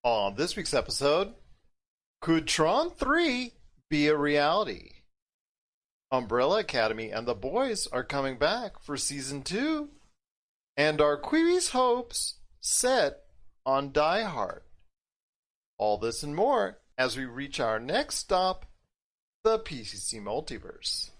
On this week's episode, could Tron 3 be a reality? Umbrella Academy and The Boys are coming back for Season 2. And are Quibi's hopes set on Die Hard? All this and more as we reach our next stop, the PCC Multiverse.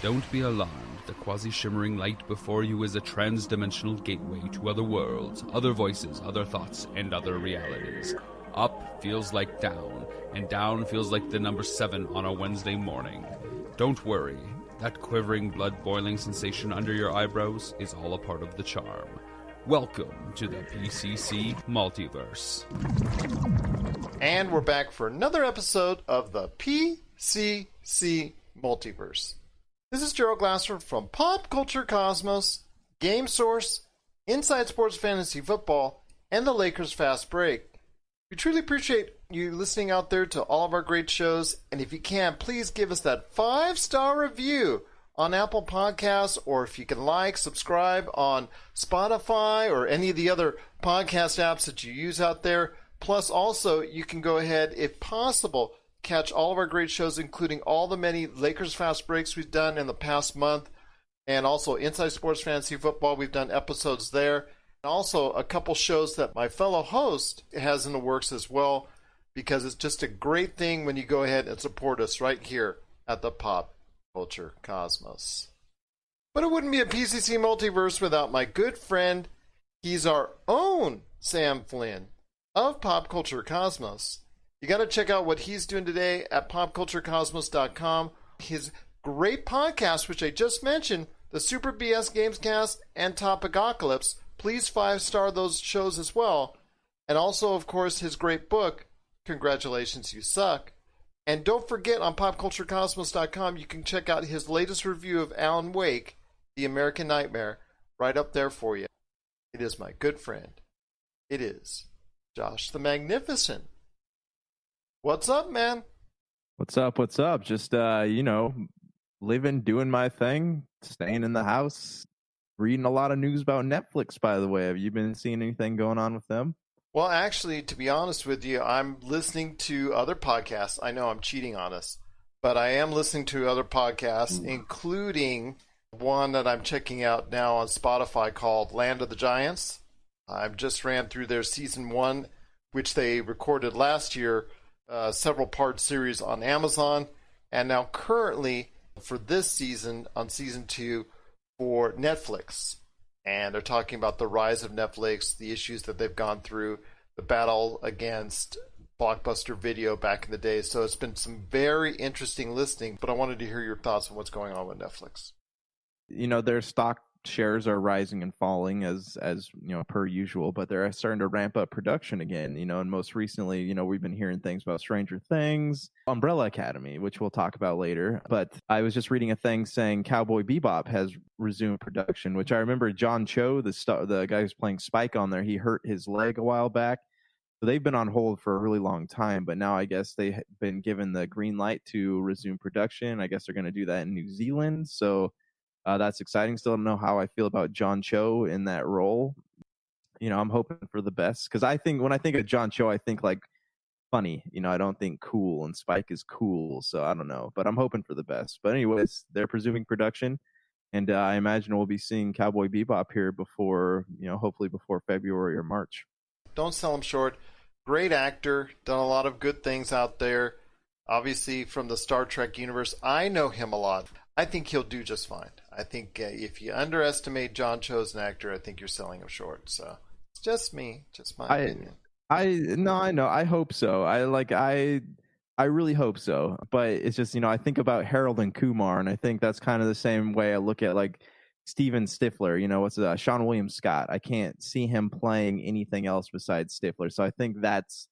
Don't be alarmed. The quasi-shimmering light before you is a trans-dimensional gateway to other worlds, other voices, other thoughts, and other realities. Up feels like down, and down feels like the number 7 on a Wednesday morning. Don't worry. That quivering, blood-boiling sensation under your eyebrows is all a part of the charm. Welcome to the PCC Multiverse. And we're back for another episode of the PCC Multiverse. This is Gerald Glasser from Pop Culture Cosmos, Game Source, Inside Sports Fantasy Football, and the Lakers Fast Break. We truly appreciate you listening out there to all of our great shows, and if you can, please give us that 5-star review on Apple Podcasts, or if you can subscribe on Spotify or any of the other podcast apps that you use out there. Plus, also, you can go ahead, if possible, catch all of our great shows, including all the many Lakers Fast Breaks we've done in the past month, and also Inside Sports Fantasy Football. We've done episodes there. And also a couple shows that my fellow host has in the works as well, because it's just a great thing when you go ahead and support us right here at the Pop Culture Cosmos. But it wouldn't be a PCC Multiverse without my good friend. He's our own Sam Flynn of Pop Culture Cosmos. You got to check out what he's doing today at popculturecosmos.com. His great podcast, which I just mentioned, the Super BS Gamescast and Topicocalypse. Please 5-star those shows as well. And also, of course, his great book, Congratulations, You Suck. And don't forget, on popculturecosmos.com, you can check out his latest review of Alan Wake, The American Nightmare, right up there for you. It is my good friend. It is Josh the Magnificent. What's up, man? What's up? Just, living, doing my thing, staying in the house, reading a lot of news about Netflix, by the way. Have you been seeing anything going on with them? Well, actually, to be honest with you, I'm listening to other podcasts. I know I'm cheating on us, but I am listening to other podcasts, including one that I'm checking out now on Spotify called Land of the Giants. I've just ran through their season 1, which they recorded last year, several part series on Amazon, and now currently for this season on season 2 for Netflix. And they're talking about the rise of Netflix, the issues that they've gone through, the battle against Blockbuster Video back in the day. So it's been some very interesting listening, but I wanted to hear your thoughts on what's going on with Netflix. Their stock shares are rising and falling as per usual, but they're starting to ramp up production again, and most recently, we've been hearing things about Stranger Things, Umbrella Academy, which we'll talk about later. But I was just reading a thing saying Cowboy Bebop has resumed production, which I remember John Cho, the guy who's playing Spike on there, he hurt his leg a while back. So they've been on hold for a really long time, but now I guess they've been given the green light to resume production. I guess they're going to do that in New Zealand. So that's exciting. Still don't know how I feel about John Cho in that role. I'm hoping for the best, because I think when I think of John Cho, I think like funny. I don't think cool, and Spike is cool, so I don't know. But I'm hoping for the best. But anyways, they're presuming production, and I imagine we'll be seeing Cowboy Bebop here before, hopefully before February or March. Don't sell him short. Great actor, done a lot of good things out there. Obviously from the Star Trek universe. I know him a lot. I think he'll do just fine. I think if you underestimate John Cho as an actor, I think you're selling him short. So it's just me, just my opinion. I know. I hope so. I really hope so. But it's just, I think about Harold and Kumar, and I think that's kind of the same way I look at like Steven Stifler. Sean William Scott. I can't see him playing anything else besides Stifler. So I think that's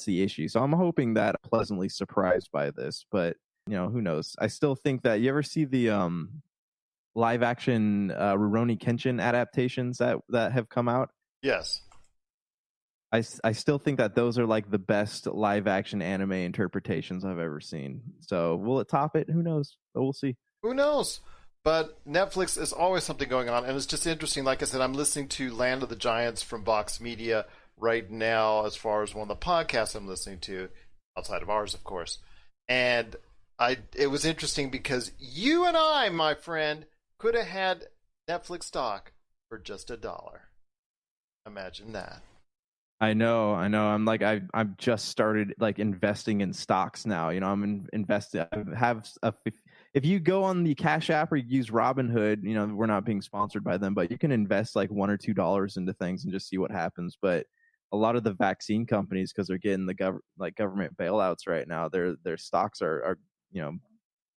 the issue. So I'm hoping that I'm pleasantly surprised by this, but who knows? I still think that you ever see the live action Rurouni Kenshin adaptations that have come out? Yes. I still think that those are like the best live action anime interpretations I've ever seen. So will it top it? Who knows? But we'll see. Who knows? But Netflix is always something going on, and it's just interesting. Like I said, I'm listening to Land of the Giants from Vox Media right now as far as one of the podcasts I'm listening to, outside of ours, of course. And it was interesting because you and I, my friend, could have had Netflix stock for just $1. Imagine that. I know. I've just started like investing in stocks now. You know, I'm invested. If you go on the Cash App or you use Robinhood, you know, we're not being sponsored by them, but you can invest like $1 or $2 into things and just see what happens. But a lot of the vaccine companies, because they're getting the government bailouts right now, their stocks are you know,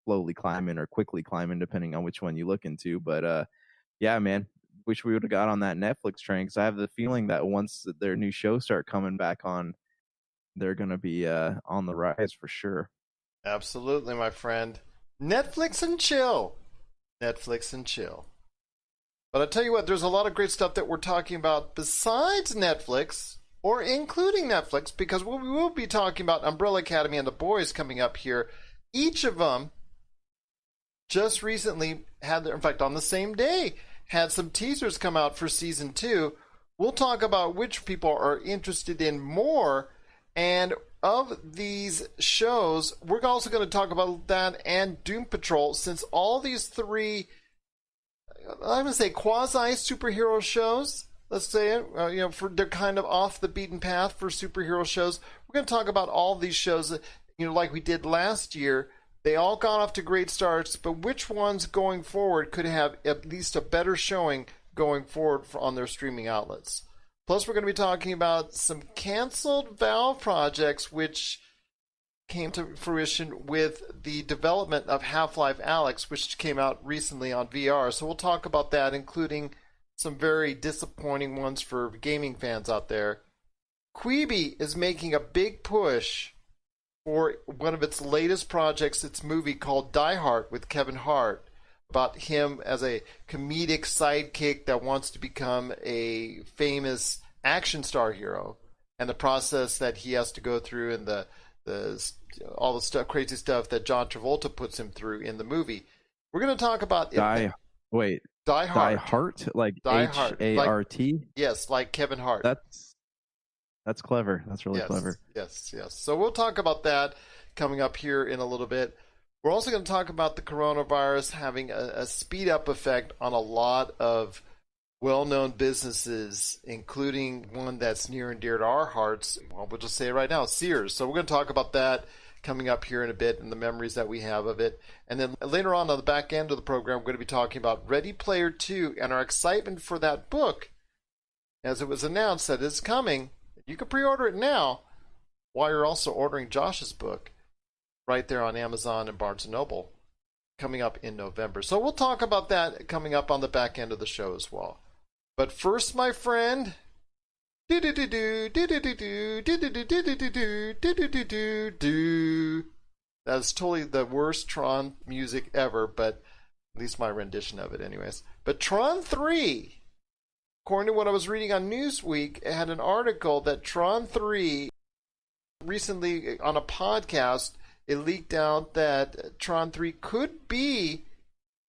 slowly climbing or quickly climbing, depending on which one you look into. But yeah, man, wish we would have got on that Netflix train, because I have the feeling that once their new shows start coming back on, they're going to be on the rise for sure. Absolutely, my friend. Netflix and chill. Netflix and chill. But I tell you what, there's a lot of great stuff that we're talking about besides Netflix, or including Netflix, because we will be talking about Umbrella Academy and The Boys coming up here. Each of them just recently had, in fact, on the same day, had some teasers come out for season 2. We'll talk about which people are interested in more. And of these shows, we're also going to talk about that and Doom Patrol, since all these three, I'm going to say quasi superhero shows, let's say it, you know, they're kind of off the beaten path for superhero shows. We're going to talk about all these shows, you know, like we did last year. They all got off to great starts, but which ones going forward could have at least a better showing going forward on their streaming outlets? Plus, we're going to be talking about some canceled Valve projects, which came to fruition with the development of Half-Life Alyx, which came out recently on VR. So we'll talk about that, including some very disappointing ones for gaming fans out there. Quibi is making a big push for one of its latest projects, its movie called Die Hard with Kevin Hart, about him as a comedic sidekick that wants to become a famous action star hero, and the process that he has to go through, and all the stuff, crazy stuff that John Travolta puts him through in the movie. We're going to talk about Die Hard, like H-A-R-T. Yes, like Kevin Hart. That's clever. That's really clever. Yes. So we'll talk about that coming up here in a little bit. We're also going to talk about the coronavirus having a speed-up effect on a lot of well-known businesses, including one that's near and dear to our hearts. Well, we'll just say it right now, Sears. So we're going to talk about that coming up here in a bit and the memories that we have of it. And then later on the back end of the program, we're going to be talking about Ready Player 2 and our excitement for that book, as it was announced that it's coming. You can pre-order it now while you're also ordering Josh's book right there on Amazon and Barnes & Noble coming up in November. So we'll talk about that coming up on the back end of the show as well. But first, my friend, that's totally the worst Tron music ever, but at least my rendition of it anyways. But Tron 3, according to what I was reading on Newsweek, it had an article that Tron 3, recently on a podcast, it leaked out that Tron 3 could be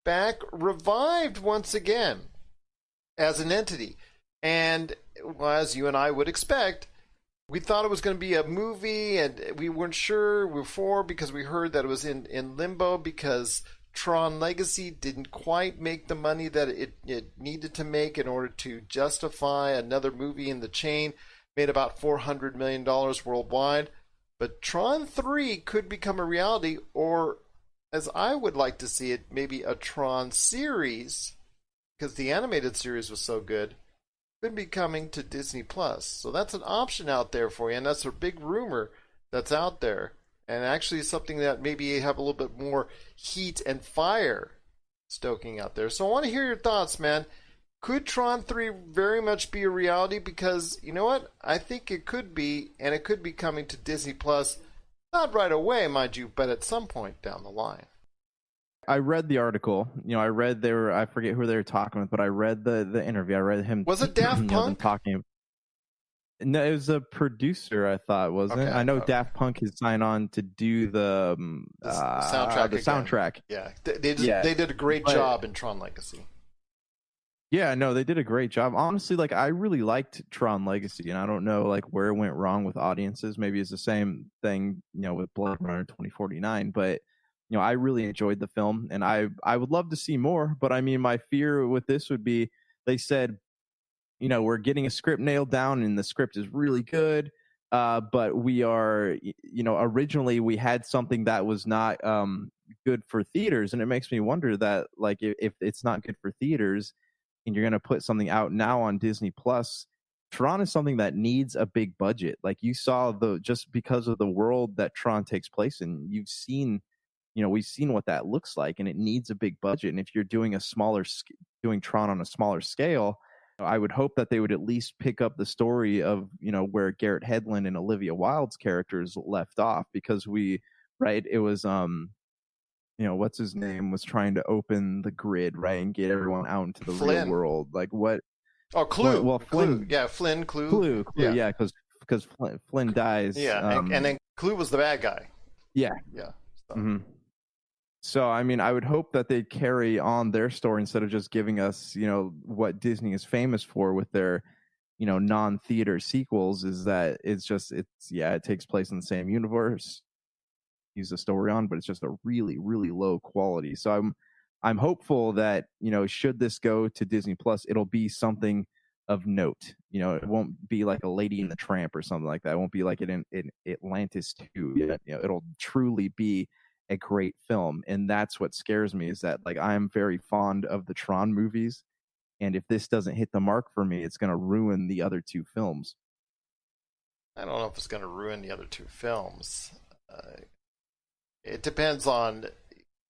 back revived once again as an entity. And well, as you and I would expect, we thought it was going to be a movie, and we weren't sure before because we heard that it was in limbo because Tron Legacy didn't quite make the money that it needed to make in order to justify another movie in the chain. Made about $400 million worldwide. But Tron 3 could become a reality, or as I would like to see it, maybe a Tron series, because the animated series was so good, could be coming to Disney Plus. So that's an option out there for you, and that's a big rumor that's out there. And actually something that maybe have a little bit more heat and fire stoking out there. So I want to hear your thoughts, man. Could Tron 3 very much be a reality? Because, you know what? I think it could be, and it could be coming to Disney Plus. Not right away, mind you, but at some point down the line. I read the article. You know, I forget who they were talking with, but I read the interview. I read him. Was it Daft Punk? Talking. No, it was a producer, I thought, wasn't it? I know Daft Punk has signed on to do the soundtrack. The soundtrack. Yeah, they did a great job in Tron Legacy. Yeah, no, they did a great job. Honestly, like I really liked Tron Legacy, and I don't know like where it went wrong with audiences. Maybe it's the same thing, with Blade Runner 2049. But I really enjoyed the film, and I would love to see more. But I mean, my fear with this would be they said, we're getting a script nailed down and the script is really good. But we are, originally we had something that was not good for theaters. And it makes me wonder that, like, if it's not good for theaters and you're going to put something out now on Disney Plus, Tron is something that needs a big budget. Like you saw just because of the world that Tron takes place in, you've seen, we've seen what that looks like, and it needs a big budget. And if you're doing doing Tron on a smaller scale, I would hope that they would at least pick up the story of, where Garrett Hedlund and Olivia Wilde's characters left off, because it was, what's his name was trying to open the grid, right, and get everyone out into the real world. Like what? Oh, Clue. Well, Flynn. Yeah, Flynn, Clue. Clue. Yeah, because Flynn dies. Yeah, and then Clue was the bad guy. Yeah. Yeah. So. Mm-hmm. So, I mean, I would hope that they carry on their story instead of just giving us, what Disney is famous for with their, non-theater sequels, is that it takes place in the same universe, use the story on, but it's just a really, really low quality. So I'm hopeful that, should this go to Disney Plus, it'll be something of note. It won't be like a Lady and the Tramp or something like that. It won't be like in Atlantis 2. It'll truly be a great film. And that's what scares me, is that like I'm very fond of the Tron movies, and if this doesn't hit the mark for me, it's going to ruin the other two films. I don't know if it's going to ruin the other two films. It depends on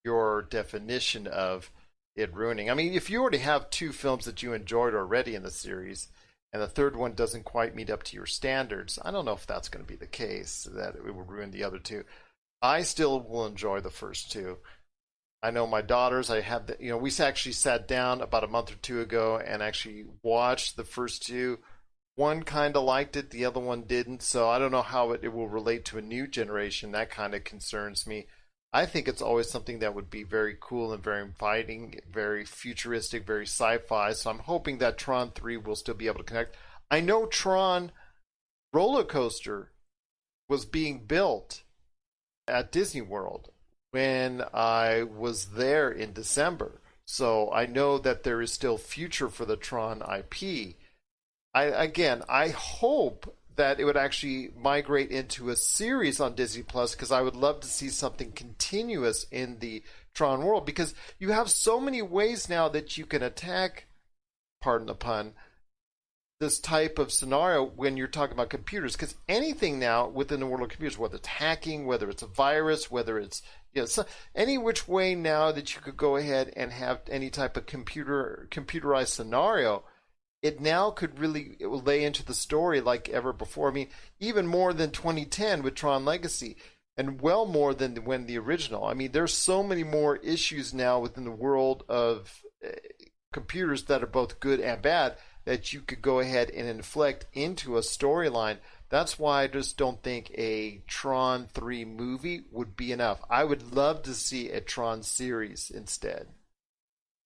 your definition of it ruining. I mean, if you already have two films that you enjoyed already in the series, and the third one doesn't quite meet up to your standards, I don't know if that's going to be the case, that it will ruin the other two. I still will enjoy the first two. I know my daughters, we actually sat down about a month or two ago and actually watched the first two. One kind of liked it, the other one didn't, so I don't know how it will relate to a new generation. That kind of concerns me. I think it's always something that would be very cool and very inviting, very futuristic, very sci-fi, so I'm hoping that Tron 3 will still be able to connect. I know Tron roller coaster was being built at Disney World when I was there in December. So I know that there is still future for the Tron IP. I hope that it would actually migrate into a series on Disney Plus, because I would love to see something continuous in the Tron world, because you have so many ways now that you can attack, pardon the pun, this type of scenario when you're talking about computers, because anything now within the world of computers, whether it's hacking, whether it's a virus, whether it's any which way now that you could go ahead and have any type of computerized scenario, it now could really lay into the story like ever before. I mean, even more than 2010 with Tron Legacy, and well more than when the original. I mean, there's so many more issues now within the world of computers that are both good and bad, that you could go ahead and inflect into a storyline. That's why I just don't think a Tron 3 movie would be enough. I would love to see a Tron series instead.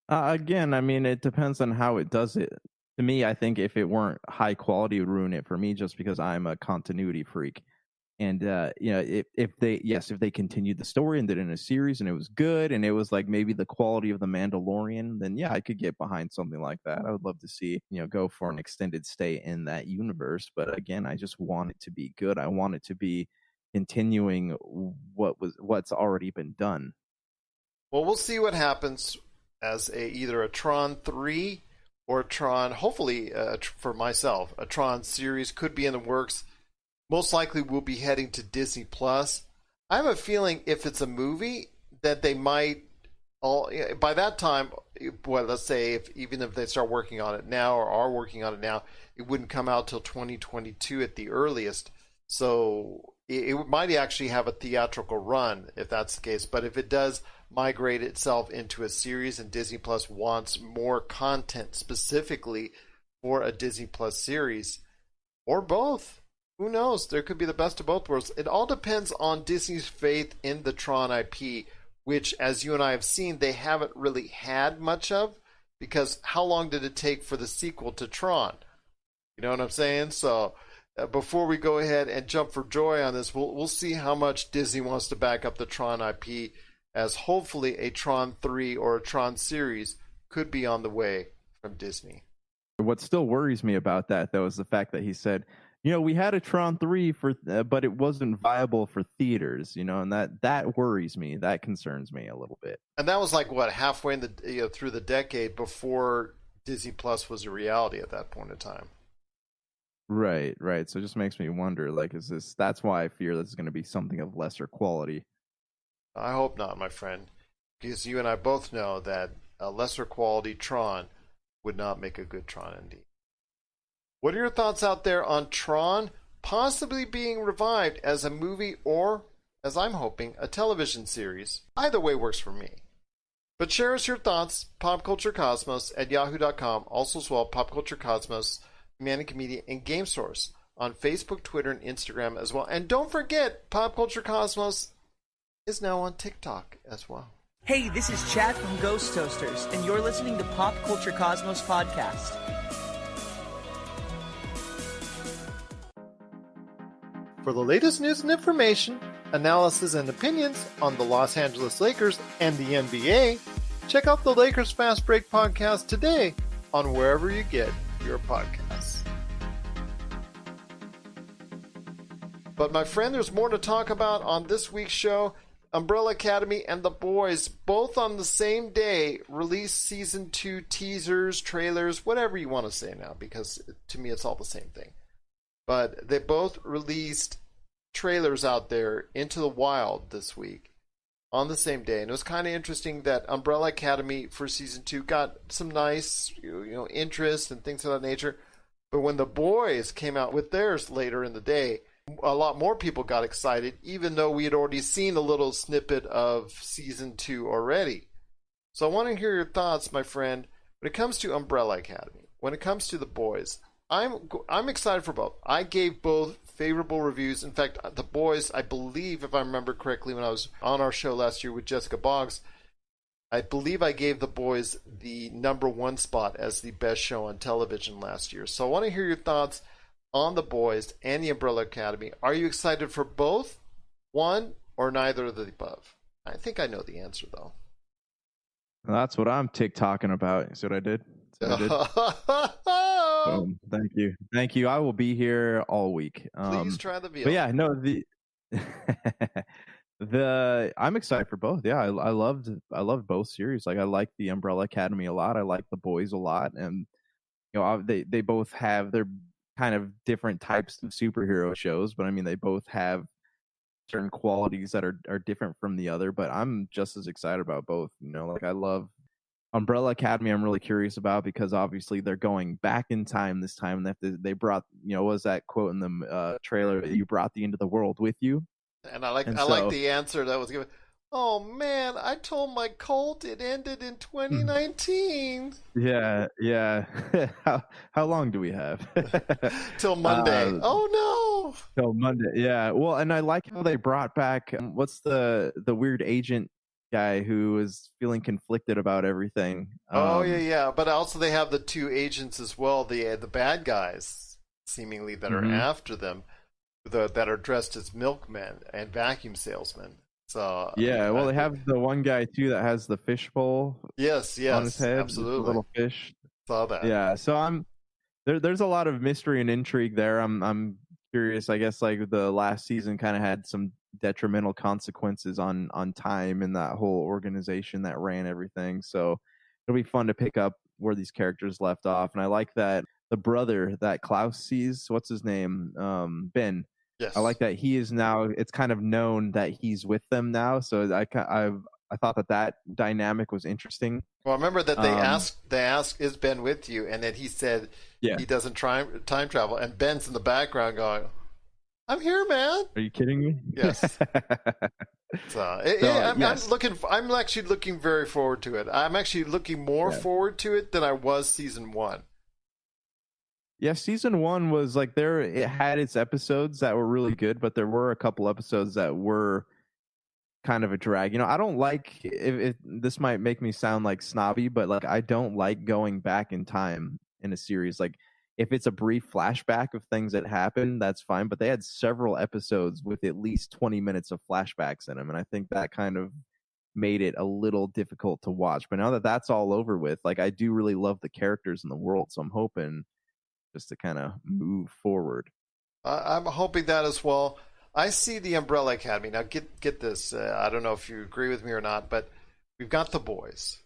Again, I mean, it depends on how it does it. To me, I think if it weren't high quality, it would ruin it for me, just because I'm a continuity freak. And if they continued the story and did it in a series and it was good and it was like maybe the quality of The Mandalorian, then yeah, I could get behind something like that. I would love to see, go for an extended stay in that universe. But again, I just want it to be good. I want it to be continuing what's already been done. Well, we'll see what happens as either a Tron 3 or a Tron, hopefully for myself, a Tron series could be in the works. Most likely we'll be heading to Disney Plus. I have a feeling if it's a movie that they might by that time, well, let's say even if they start working on it now or are working on it now, it wouldn't come out till 2022 at the earliest. So it might actually have a theatrical run if that's the case. But if it does migrate itself into a series and Disney Plus wants more content specifically for a Disney Plus series, Or both. Who knows? There could be the best of both worlds. It all depends on Disney's faith in the Tron IP, which, as you and I have seen, they haven't really had much of, because how long did it take for the sequel to Tron? You know what I'm saying? So before we go ahead and jump for joy on this, we'll see how much Disney wants to back up the Tron IP, as hopefully a Tron 3 or a Tron series could be on the way from Disney. What still worries me about that, though, is the fact that he said, we had a Tron 3 but it wasn't viable for theaters, and that worries me. That concerns me a little bit. And that was like what, halfway in the through the decade before Disney Plus was a reality at that point in time. Right. So it just makes me wonder, that's why I fear this is going to be something of lesser quality. I hope not, my friend, because you and I both know that a lesser quality Tron would not make a good Tron indeed. What are your thoughts out there on Tron possibly being revived as a movie or, as I'm hoping, a television series? Either way works for me. But share us your thoughts, popculturecosmos@yahoo.com, also as well, popculturecosmos, Humanica Media, and Game Source on Facebook, Twitter, and Instagram as well. And don't forget, Pop Culture Cosmos is now on TikTok as well. Hey, this is Chad from Ghost Toasters, and you're listening to Pop Culture Cosmos Podcast. For the latest news and information, analysis and opinions on the Los Angeles Lakers and the NBA, check out the Lakers Fast Break podcast today on wherever you get your podcasts. But my friend, there's more to talk about on this week's show. Umbrella Academy and The Boys, both on the same day, released season 2 teasers, trailers, whatever you want to say now, because to me it's all the same thing. But they both released trailers out there into the wild this week on the same day. And it was kind of interesting that Umbrella Academy for season 2 got some nice interest and things of that nature. But when The Boys came out with theirs later in the day, a lot more people got excited, even though we had already seen a little snippet of season 2 already. So I want to hear your thoughts, my friend, when it comes to Umbrella Academy, when it comes to The Boys. I'm excited for both. I gave both favorable reviews. In fact, The Boys, I believe, if I remember correctly, when I was on our show last year with Jessica Boggs, I believe I gave The Boys the #1 spot as the best show on television last year. So I want to hear your thoughts on The Boys and the Umbrella Academy. Are you excited for both, one, or neither of the above? I think I know the answer, though. Well, that's what I'm TikToking about. See what I did? Thank you. I will be here all week. Please try the veal. But yeah, no, I'm excited for both. Yeah, I loved both series. Like, I like the Umbrella Academy a lot. I like The Boys a lot, and they both have their kind of different types of superhero shows, but I mean, they both have certain qualities that are different from the other. But I'm just as excited about both. I love Umbrella Academy. I'm really curious about, because obviously they're going back in time this time. They brought, what was that quote in the trailer? You brought the end of the world with you. And I like the answer that was given. Oh man, I told my cult it ended in 2019. Yeah. How long do we have? Till Monday. Oh no. Till Monday. Yeah. Well, and I like how they brought back what's the weird agent guy who was feeling conflicted about everything. Yeah. But also they have the 2 agents as well, the bad guys seemingly that are after them, that are dressed as milkmen and vacuum salesmen. So yeah, well, they have the one guy too that has the fishbowl. Yes, on his head, absolutely, the little fish. Saw that. Yeah, so there's a lot of mystery and intrigue there. I'm curious. I guess like the last season kind of had some detrimental consequences on time and that whole organization that ran everything. So it'll be fun to pick up where these characters left off. And I like that the brother that Klaus sees, what's his name, Ben. Yes. I like that he is now, it's kind of known that he's with them now. So I thought that dynamic was interesting. Well, I remember that they asked, is Ben with you? And then he said he doesn't time travel. And Ben's in the background going, I'm here, man. Are you kidding me? Yes. I'm actually looking very forward to it. I'm actually looking more forward to it than I was season 1. Yeah, season 1 was like it had its episodes that were really good, but there were a couple episodes that were kind of a drag. I don't like if this might make me sound like snobby, but like I don't like going back in time in a series. Like if it's a brief flashback of things that happened, that's fine. But they had several episodes with at least 20 minutes of flashbacks in them, and I think that kind of made it a little difficult to watch. But now that that's all over with, like I do really love the characters in the world, so I'm hoping just to kind of move forward. I'm hoping that as well. I see the Umbrella Academy. Now, get this. I don't know if you agree with me or not, but we've got The Boys,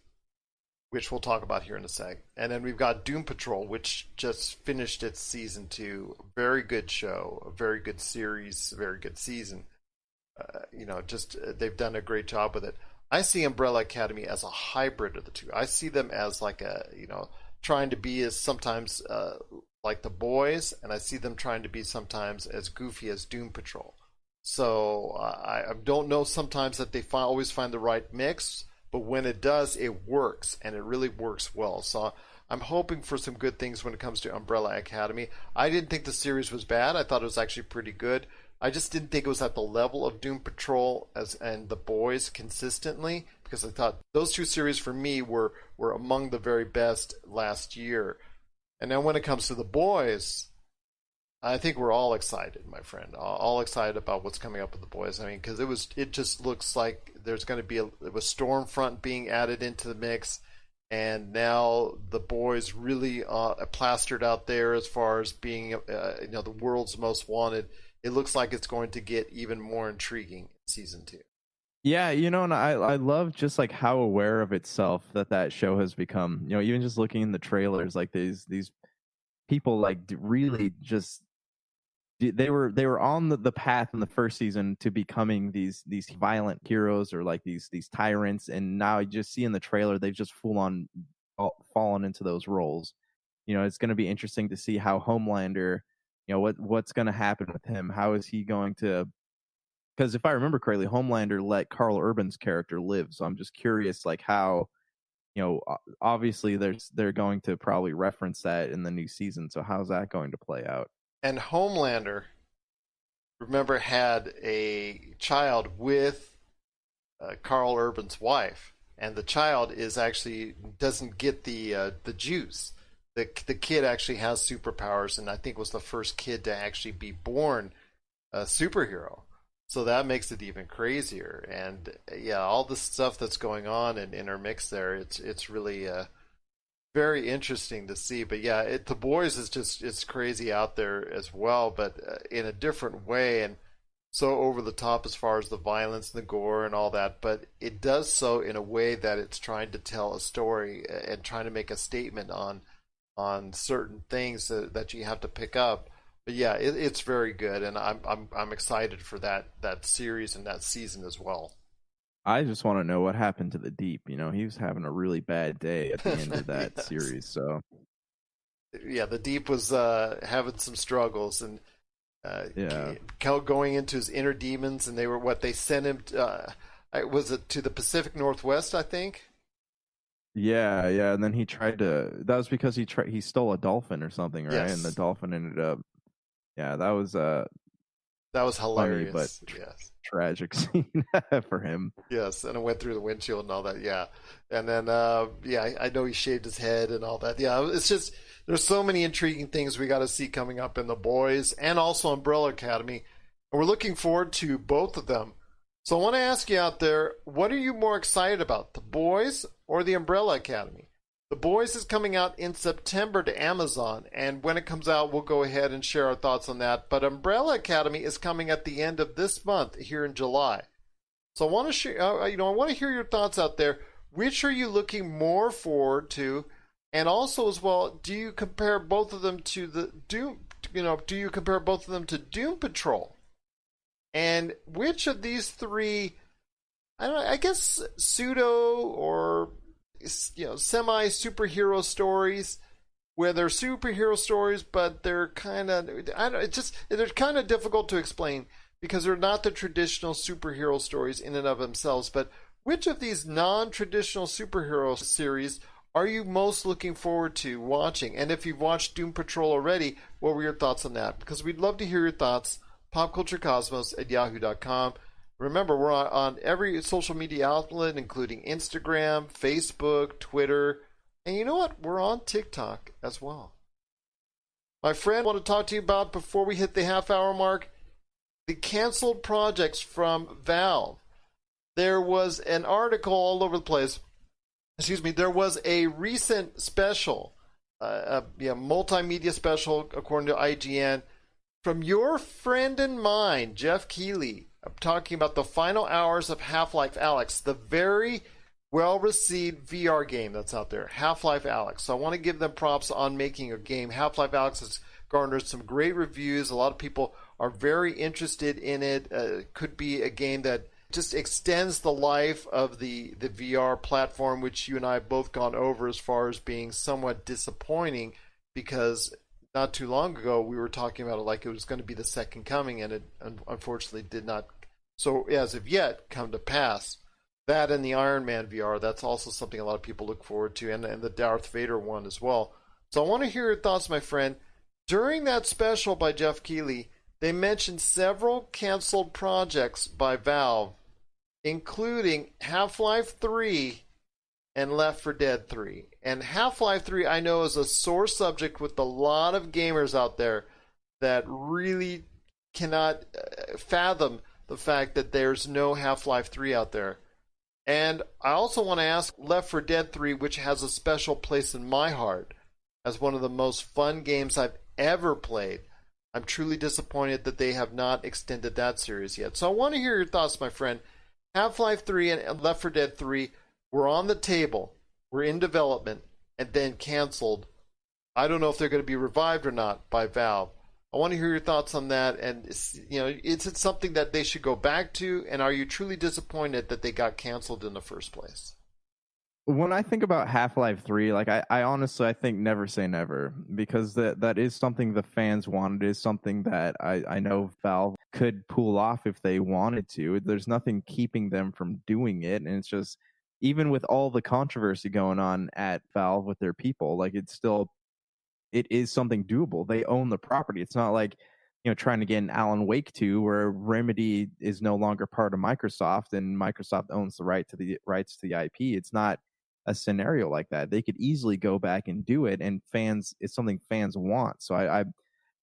which we'll talk about here in a sec. And then we've got Doom Patrol, which just finished its season 2. Very good show, a very good series, a very good season. They've done a great job with it. I see Umbrella Academy as a hybrid of the two. I see them as like trying to be as sometimes like The Boys, and I see them trying to be sometimes as goofy as Doom Patrol. So I don't know sometimes that they always find the right mix, but when it does, it works, and it really works well. So I'm hoping for some good things when it comes to Umbrella Academy. I didn't think the series was bad. I thought it was actually pretty good. I just didn't think it was at the level of Doom Patrol and The Boys consistently, because I thought those two series for me were among the very best last year. And then when it comes to The Boys, I think we're all excited, my friend. All excited about what's coming up with The Boys. I mean, because it just looks like there's going to be a Stormfront being added into the mix, and now The Boys really plastered out there as far as being the world's most wanted. It looks like it's going to get even more intriguing in season 2. Yeah, and I love just like how aware of itself that show has become. Even just looking in the trailers, like these people like really just they were on the path in the first season to becoming these violent heroes or like these tyrants, and now you just see in the trailer they've just full on fallen into those roles. It's going to be interesting to see how Homelander, what's going to happen with him. How is he going to? Because if I remember correctly, Homelander let Carl Urban's character live. So I'm just curious, like how, obviously they're going to probably reference that in the new season. So how's that going to play out? And Homelander, remember, had a child with Carl Urban's wife, and the child doesn't get the juice. The kid actually has superpowers, and I think was the first kid to actually be born a superhero. So that makes it even crazier. And yeah, all the stuff that's going on and intermixed there, it's really very interesting to see. But yeah, The Boys it's crazy out there as well, but in a different way, and so over the top as far as the violence and the gore and all that. But it does so in a way that it's trying to tell a story and trying to make a statement on certain things that you have to pick up. But yeah, it's very good, and I'm excited for that series and that season as well. I just want to know what happened to the Deep. He was having a really bad day at the end of that yes. series. So yeah, the Deep was having some struggles, and going into his inner demons, and they sent him. Was it to the Pacific Northwest? I think. Yeah, and then he tried to. That was because he stole a dolphin or something, right? Yes. And the dolphin ended up. Yeah, that was hilarious. Funny, but yes, tragic scene for him. Yes, and it went through the windshield and all that. Yeah, and then I know he shaved his head and all that. Yeah, it's just there's so many intriguing things we got to see coming up in The Boys and also Umbrella Academy, and we're looking forward to both of them. So I want to ask you out there, what are you more excited about, The Boys or the Umbrella Academy? The Boys is coming out in September to Amazon, and when it comes out, we'll go ahead and share our thoughts on that. But Umbrella Academy is coming at the end of this month, here in July. So I want to share, I want to hear your thoughts out there. Which are you looking more forward to? And also, as well, do you compare both of them to the Doom? Do you compare both of them to Doom Patrol? And which of these three, I guess, pseudo or semi superhero stories, where they're superhero stories, but they're kind of they're kind of difficult to explain because they're not the traditional superhero stories in and of themselves. But which of these non-traditional superhero series are you most looking forward to watching? And if you've watched Doom Patrol already, what were your thoughts on that? Because we'd love to hear your thoughts. popculturecosmos@yahoo.com. Remember, we're on every social media outlet, including Instagram, Facebook, Twitter, and you know what? We're on TikTok as well. My friend, I want to talk to you about, before we hit the half-hour mark, the canceled projects from Valve. There was an article all over the place. There was a recent special, multimedia special, according to IGN, from your friend and mine, Jeff Keighley. I'm talking about the final hours of Half-Life Alyx, the very well-received VR game that's out there, Half-Life Alyx. So I want to give them props on making a game. Half-Life Alyx has garnered some great reviews. A lot of people are very interested in it. It could be a game that just extends the life of the VR platform, which you and I have both gone over as far as being somewhat disappointing, because not too long ago we were talking about it like it was going to be the second coming, and it unfortunately did not, so as of yet, come to pass. That and the Iron Man VR, that's also something a lot of people look forward to, and the Darth Vader one as well. So I want to hear your thoughts, my friend. During that special by Jeff Keighley, they mentioned several canceled projects by Valve, including Half-Life 3 and Left 4 Dead 3. And Half-Life 3, I know, is a sore subject with a lot of gamers out there that really cannot fathom the fact that there's no Half-Life 3 out there. And I also want to ask Left 4 Dead 3, which has a special place in my heart as one of the most fun games I've ever played. I'm truly disappointed that they have not extended that series yet. So I want to hear your thoughts, my friend. Half-Life 3 and Left 4 Dead 3 were on the table, were in development, and then canceled. I don't know if they're going to be revived or not by Valve. I want to hear your thoughts on that, and is it something that they should go back to, and are you truly disappointed that they got canceled in the first place? When I think about Half-Life 3, like I honestly, I think never say never, because that is something the fans wanted. It is something that I know Valve could pull off if they wanted to. There's nothing keeping them from doing it, and it's just, even with all the controversy going on at Valve with their people, like it is something doable. They own the property. It's not like, trying to get an Alan Wake 2 where Remedy is no longer part of Microsoft and Microsoft owns the rights to the IP. It's not a scenario like that. They could easily go back and do it, and it's something fans want. So I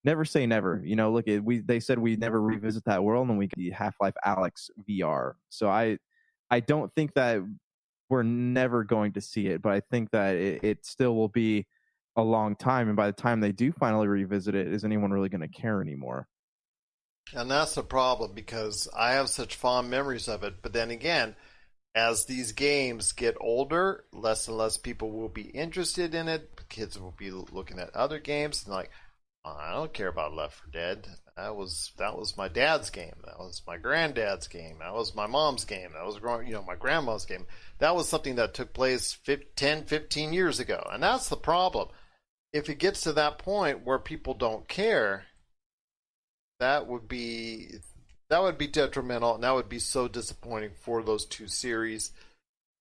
never say never. Look, they said we never revisit that world, and we get the Half-Life Alyx VR. So I don't think that we're never going to see it, but I think that it still will be a long time, and by the time they do finally revisit it, is anyone really going to care anymore? And that's the problem, because I have such fond memories of it. But then again, as these games get older, less and less people will be interested in it. Kids will be looking at other games and like, I don't care about Left 4 Dead. That was my dad's game. That was my granddad's game. That was my mom's game. That was my grandma's game. That was something that took place 10, 15 years ago. And that's the problem. If it gets to that point where people don't care, that would be detrimental, and that would be so disappointing for those two series.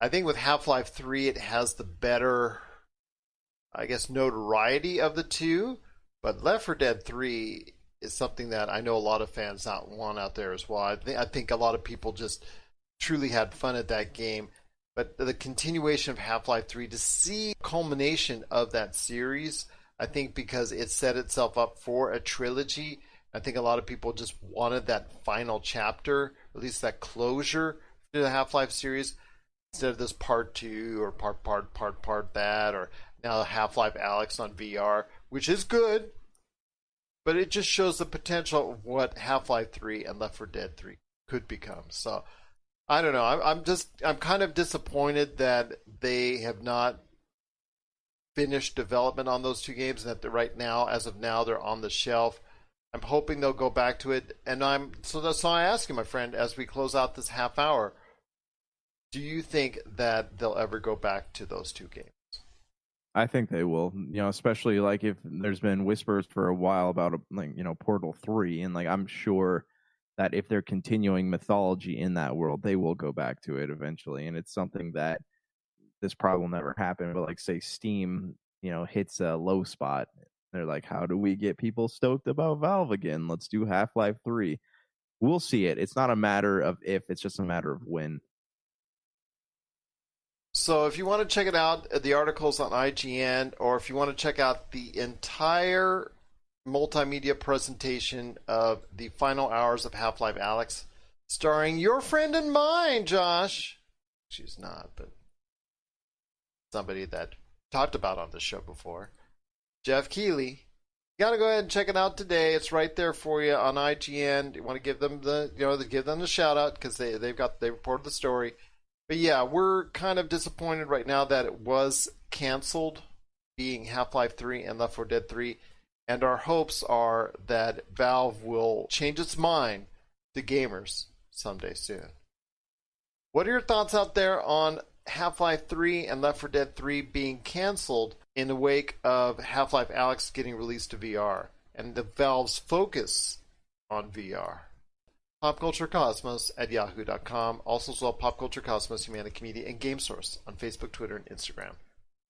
I think with Half-Life 3, it has the better, notoriety of the two, but Left 4 Dead 3 is something that I know a lot of fans want out there as well. I think a lot of people just truly had fun at that game. But the continuation of Half-Life 3, to see the culmination of that series, I think because it set itself up for a trilogy, I think a lot of people just wanted that final chapter, at least that closure to the Half-Life series, instead of this part 2 or part that, or now Half-Life Alyx on VR, which is good, but it just shows the potential of what Half-Life 3 and Left 4 Dead 3 could become. So I don't know. I'm kind of disappointed that they have not finished development on those two games, and that right now, as of now, they're on the shelf. I'm hoping they'll go back to it, and so I ask you, my friend, as we close out this half hour, do you think that they'll ever go back to those two games? I think they will. Especially like if there's been whispers for a while about Portal 3, and like I'm sure that if they're continuing mythology in that world, they will go back to it eventually. And it's something that this probably will never happen, but like say Steam, hits a low spot. They're like, how do we get people stoked about Valve again? Let's do Half-Life 3. We'll see it. It's not a matter of if, it's just a matter of when. So if you want to check it out, the article's on IGN, or if you want to check out the entire multimedia presentation of the final hours of Half-Life Alyx, starring your friend and mine, Josh. She's not, but somebody that talked about on the show before. Jeff Keighley. You got to go ahead and check it out today. It's right there for you on IGN. You want to give them the shout out because they reported the story. But yeah, we're kind of disappointed right now that it was canceled, being Half-Life 3 and Left 4 Dead 3. And our hopes are that Valve will change its mind to gamers someday soon. What are your thoughts out there on Half-Life 3 and Left 4 Dead 3 being canceled in the wake of Half-Life Alyx getting released to VR and the Valve's focus on VR? PopCultureCosmos at yahoo.com. Also as well, Pop Culture Cosmos, Humanity Media, and Game Source on Facebook, Twitter, and Instagram.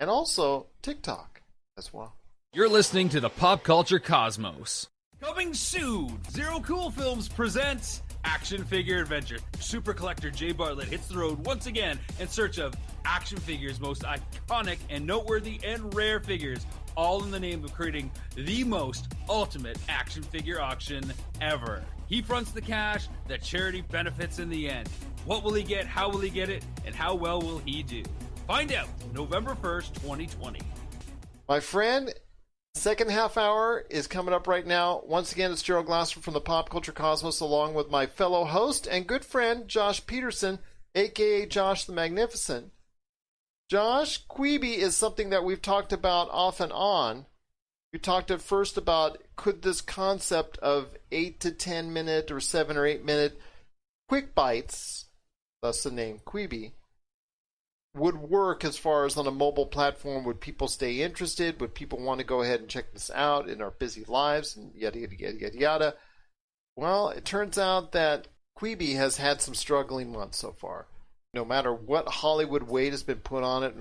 And also TikTok as well. You're listening to the Pop Culture Cosmos. Coming soon, Zero Cool Films presents Action Figure Adventure. Super collector Jay Bartlett hits the road once again in search of action figures, most iconic and noteworthy and rare figures, all in the name of creating the most ultimate action figure auction ever. He fronts the cash that charity benefits in the end. What will he get? How will he get it? And how well will he do? Find out November 1st, 2020. My friend, second half hour is coming up right now. Once again, it's Gerald Glasser from the Pop Culture Cosmos, along with my fellow host and good friend, Josh Peterson, a.k.a. Josh the Magnificent. Josh, Quibi is something that we've talked about off and on. We talked at first about could this concept of 8 to 10 minute or 7 or 8 minute quick bites, thus the name Quibi, would work as far as on a mobile platform. Would people stay interested? Would people want to go ahead and check this out in our busy lives and yada, yada, yada, yada, yada? Well, it turns out that Quibi has had some struggling months so far. No matter what Hollywood weight has been put on it,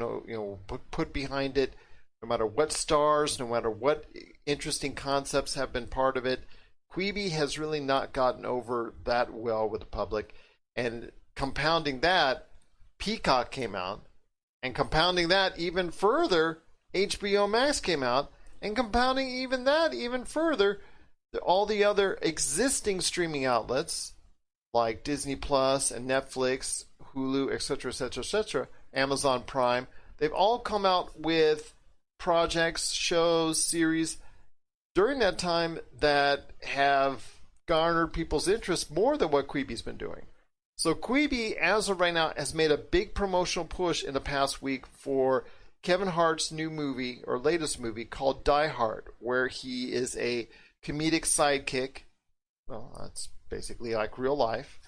put behind it, no matter what stars, no matter what interesting concepts have been part of it, Quibi has really not gotten over that well with the public. And compounding that, Peacock came out, and compounding that even further, HBO Max came out, and compounding even that even further, all the other existing streaming outlets like Disney Plus and Netflix, Hulu, etc., etc., etc., Amazon Prime, they've all come out with projects, shows, series during that time that have garnered people's interest more than what Quibi's been doing. So Quibi, as of right now, has made a big promotional push in the past week for Kevin Hart's new movie, or latest movie, called Die Hard, where he is a comedic sidekick. Well, that's basically like real life,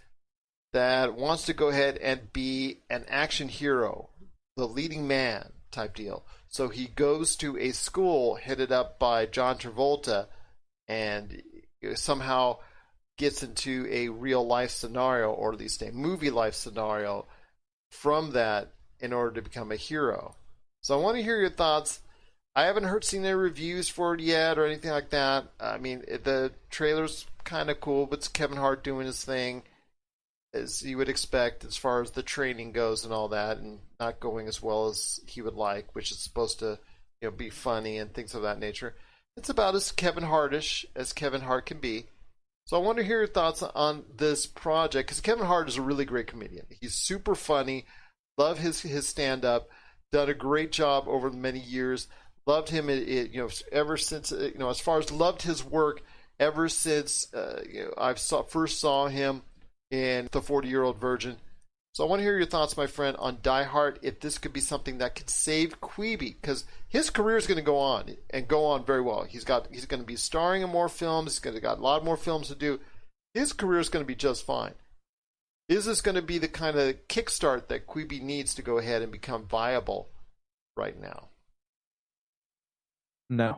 that wants to go ahead and be an action hero, the leading man type deal. So he goes to a school headed up by John Travolta and somehow gets into a real life scenario, or at least a movie life scenario from that in order to become a hero. So I want to hear your thoughts. I haven't seen any reviews for it yet or anything like that. I mean, the trailer's kind of cool, but it's Kevin Hart doing his thing, as you would expect as far as the training goes and all that, and not going as well as he would like, which is supposed to be funny and things of that nature. It's about as Kevin Hartish as Kevin Hart can be. So I want to hear your thoughts on this project, because Kevin Hart is a really great comedian. He's super funny. Love his stand-up. Done a great job over many years. Loved him, ever since, as far as loved his work ever since I first saw him in The 40-Year-Old Virgin. So I want to hear your thoughts, my friend, on Die Hard, if this could be something that could save Quibi, because his career is going to go on, and go on very well. He's going to be starring in more films. He's got a lot more films to do. His career is going to be just fine. Is this going to be the kind of kickstart that Quibi needs to go ahead and become viable right now? No.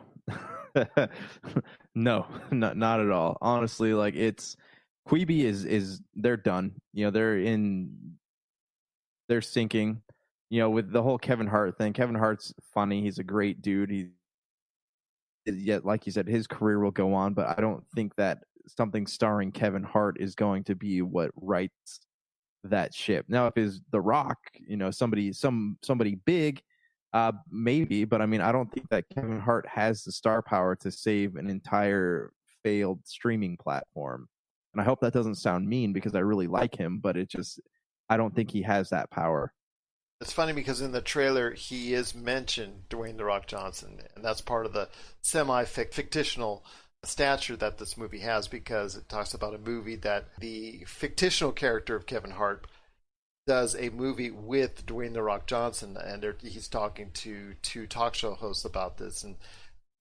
No, not at all. Honestly, like, it's Quibi is they're done. They're sinking. with the whole Kevin Hart thing, Kevin Hart's funny. He's a great dude. Yet, like you said, his career will go on, but I don't think that something starring Kevin Hart is going to be what rights that ship. Now, if it's The Rock, somebody big, maybe, but I mean, I don't think that Kevin Hart has the star power to save an entire failed streaming platform. And I hope that doesn't sound mean because I really like him, but I don't think he has that power. It's funny because in the trailer he is mentioned Dwayne "The Rock" Johnson, and that's part of the semi-fictional stature that this movie has, because it talks about a movie that the fictional character of Kevin Hart does a movie with Dwayne "The Rock" Johnson, and he's talking to two talk show hosts about this, and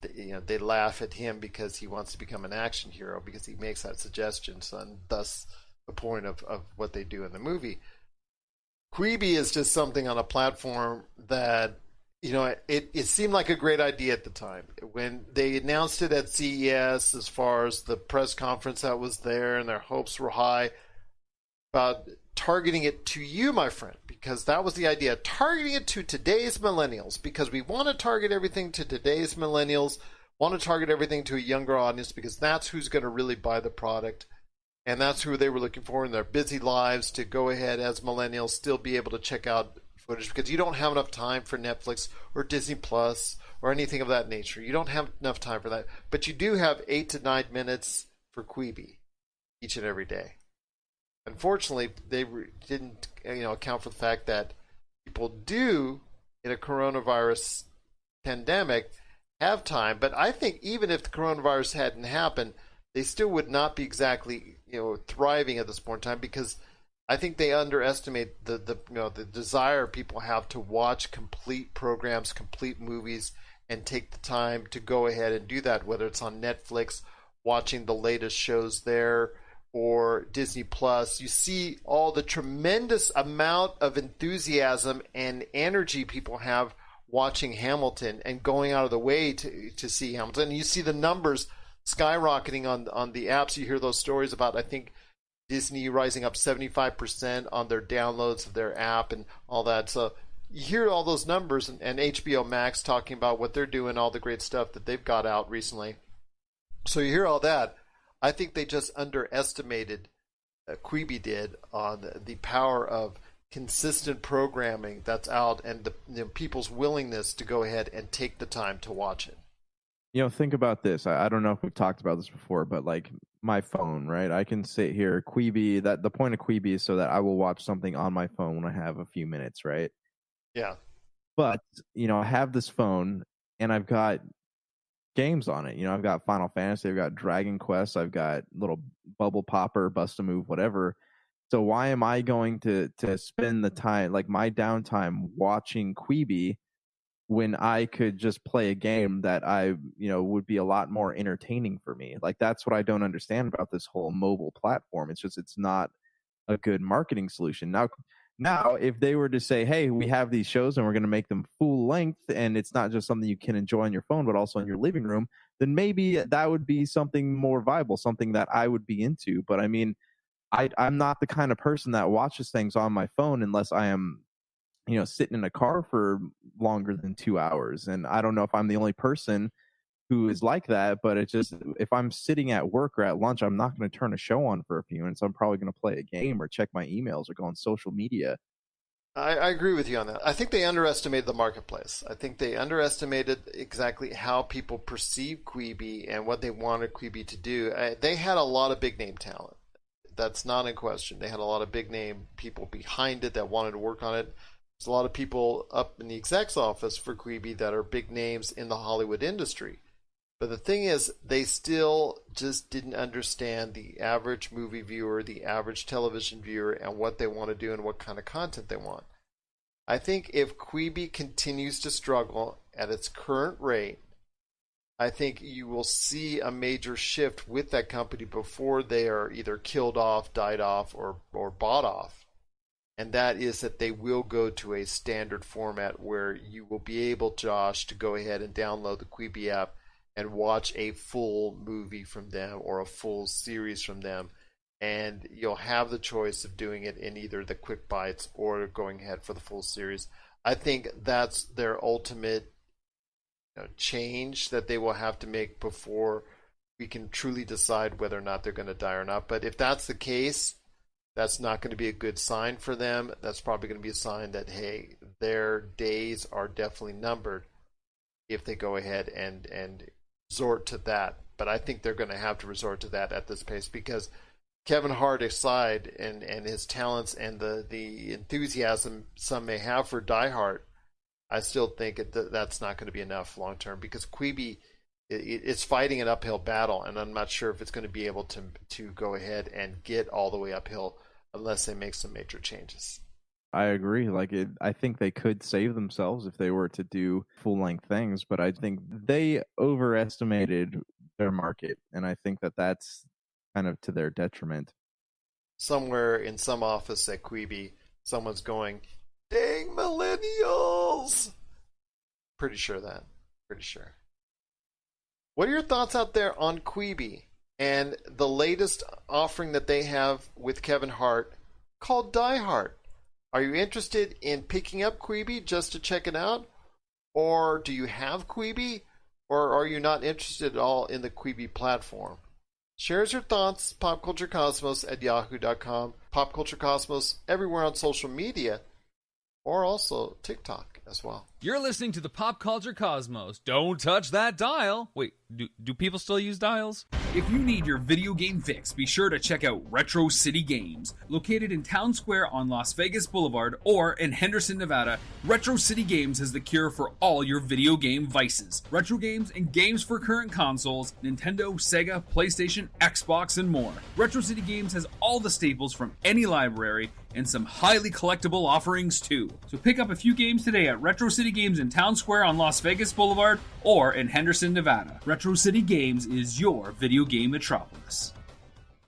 they laugh at him because he wants to become an action hero because he makes that suggestion, and thus the point of what they do in the movie. Quibi is just something on a platform that, it seemed like a great idea at the time. When they announced it at CES, as far as the press conference that was there, and their hopes were high about targeting it to you, my friend, because that was the idea. Targeting it to today's millennials, because we want to target everything to today's millennials, want to target everything to a younger audience, because that's who's going to really buy the product. And that's who they were looking for in their busy lives, to go ahead as millennials still be able to check out footage, because you don't have enough time for Netflix or Disney Plus or anything of that nature. You don't have enough time for that. But you do have 8 to 9 minutes for Quibi each and every day. Unfortunately, they didn't account for the fact that people do, in a coronavirus pandemic, have time. But I think even if the coronavirus hadn't happened, they still would not be exactly thriving at this point in time, because I think they underestimate the desire people have to watch complete programs, complete movies, and take the time to go ahead and do that, whether it's on Netflix, watching the latest shows there, or Disney Plus. You see all the tremendous amount of enthusiasm and energy people have watching Hamilton and going out of the way to see Hamilton. And you see the numbers skyrocketing on the apps. You hear those stories about, I think, Disney rising up 75% on their downloads of their app and all that. So you hear all those numbers, and HBO Max talking about what they're doing, all the great stuff that they've got out recently. So you hear all that. I think they just underestimated, Quibi did, on the power of consistent programming that's out, and the people's willingness to go ahead and take the time to watch it. Think about this. I don't know if we've talked about this before, but like my phone, right? I can sit here, Quibi, that the point of Quibi is so that I will watch something on my phone when I have a few minutes, right? Yeah. But, I have this phone and I've got games on it. I've got Final Fantasy, I've got Dragon Quest, I've got little Bubble Popper, Bust a Move, whatever. So why am I going to spend the time, like my downtime, watching Quibi when I could just play a game that would be a lot more entertaining for me? Like, that's what I don't understand about this whole mobile platform. It's not a good marketing solution. Now, if they were to say, hey, we have these shows and we're going to make them full length, and it's not just something you can enjoy on your phone, but also in your living room, then maybe that would be something more viable, something that I would be into. But I mean, I'm not the kind of person that watches things on my phone unless I am sitting in a car for longer than 2 hours. And I don't know if I'm the only person who is like that, but it's just, if I'm sitting at work or at lunch, I'm not going to turn a show on for a few minutes. I'm probably going to play a game or check my emails or go on social media. I agree with you on that. I think they underestimated the marketplace. I think they underestimated exactly how people perceive Quibi and what they wanted Quibi to do. They had a lot of big name talent. That's not in question. They had a lot of big name people behind it that wanted to work on it. There's a lot of people up in the exec's office for Quibi that are big names in the Hollywood industry. But the thing is, they still just didn't understand the average movie viewer, the average television viewer, and what they want to do and what kind of content they want. I think if Quibi continues to struggle at its current rate, I think you will see a major shift with that company before they are either killed off, died off, or bought off. And that is that they will go to a standard format where you will be able, Josh, to go ahead and download the Quibi app and watch a full movie from them or a full series from them. And you'll have the choice of doing it in either the quick bites or going ahead for the full series. I think that's their ultimate change that they will have to make before we can truly decide whether or not they're going to die or not. But if that's the case, that's not going to be a good sign for them. That's probably going to be a sign that, hey, their days are definitely numbered if they go ahead and resort to that. But I think they're going to have to resort to that at this pace, because Kevin Hart aside, and his talents and the enthusiasm some may have for Die Hard, I still think that's not going to be enough long term, because Quibi it's fighting an uphill battle, and I'm not sure if it's going to be able to go ahead and get all the way uphill unless they make some major changes. I agree. I think they could save themselves if they were to do full-length things, but I think they overestimated their market, and I think that's kind of to their detriment. Somewhere in some office at Quibi, someone's going, "Dang millennials!" Pretty sure. What are your thoughts out there on Quibi and the latest offering that they have with Kevin Hart called Die Hard? Are you interested in picking up Quibi just to check it out? Or do you have Quibi? Or are you not interested at all in the Quibi platform? Share your thoughts, popculturecosmos@yahoo.com, popculturecosmos everywhere on social media, or also TikTok as well. You're listening to the Pop Culture Cosmos. Don't touch that dial. Wait, do people still use dials? If you need your video game fix, be sure to check out Retro City Games. Located in Town Square on Las Vegas Boulevard or in Henderson, Nevada, Retro City Games has the cure for all your video game vices. Retro games and games for current consoles, Nintendo, Sega, PlayStation, Xbox, and more. Retro City Games has all the staples from any library and some highly collectible offerings too. So pick up a few games today at Retro City Games in Town Square on Las Vegas Boulevard or in Henderson, Nevada. Retro City Games is your video game metropolis.